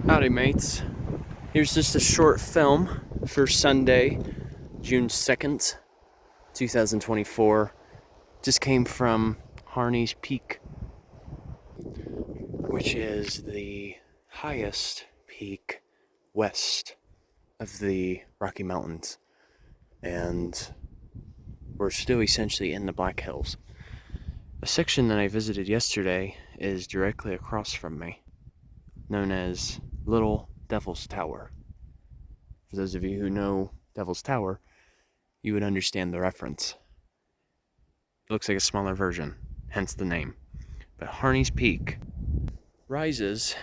Howdy mates, here's just a short film for Sunday, June 2nd, 2024. Just came from Harney's Peak, which is the highest peak west of the Rocky Mountains. And we're still essentially in the Black Hills. A section that I visited yesterday is directly across from me, known as Little Devil's Tower. For those of you who know Devil's Tower, you would understand the reference. It looks like a smaller version, hence the name. But Harney's Peak rises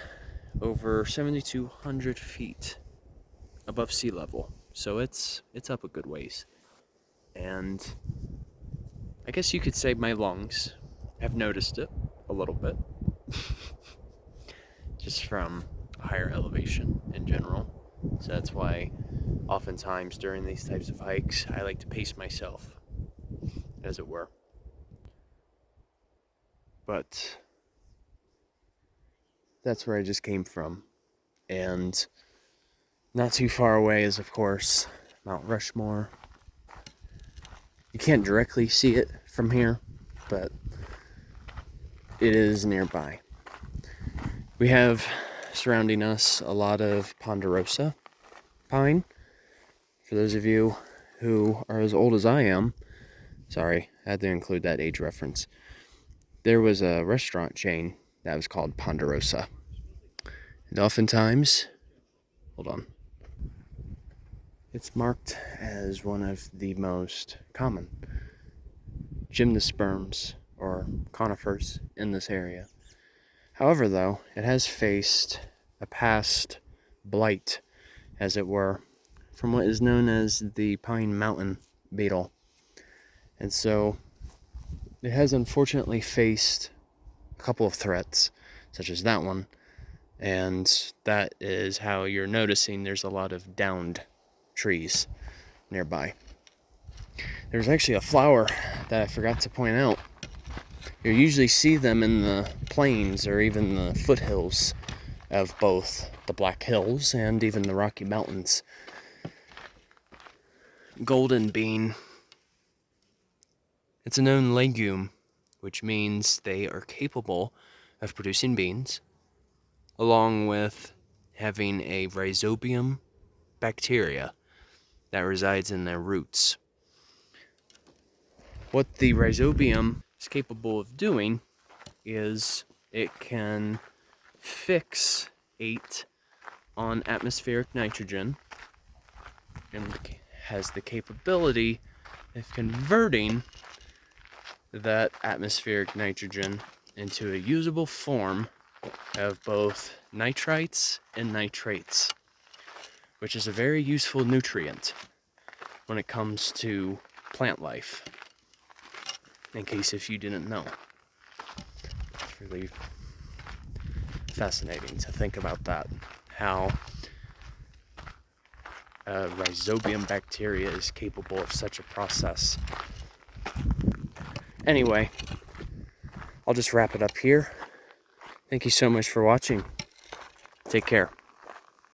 over 7,200 feet above sea level, so it's up a good ways. And I guess you could say my lungs have noticed it a little bit, just from higher elevation in general. So that's why oftentimes during these types of hikes, I like to pace myself, as it were. But that's where I just came from. And not too far away is, of course, Mount Rushmore. You can't directly see it from here, but it is nearby. We have surrounding us a lot of Ponderosa Pine. For those of you who are as old as I am, sorry, I had to include that age reference. There was a restaurant chain that was called Ponderosa. And oftentimes, hold on, it's marked as one of the most common gymnosperms or conifers in this area. However, though, it has faced a past blight, as it were, from what is known as the Pine Mountain beetle. And so it has unfortunately faced a couple of threats, such as that one, and that is how you're noticing there's a lot of downed trees nearby. There's actually a flower that I forgot to point out. You usually see them in the plains or even the foothills of both the Black Hills and even the Rocky Mountains. Golden bean. It's a known legume, which means they are capable of producing beans, along with having a rhizobium bacteria that resides in their roots. What the rhizobium is capable of doing is it can fixate on atmospheric nitrogen and has the capability of converting that atmospheric nitrogen into a usable form of both nitrites and nitrates, which is a very useful nutrient when it comes to plant life, in case if you didn't know. It's really fascinating to think about that, how rhizobium bacteria is capable of such a process. Anyway, I'll just wrap it up here. Thank you so much for watching. Take care.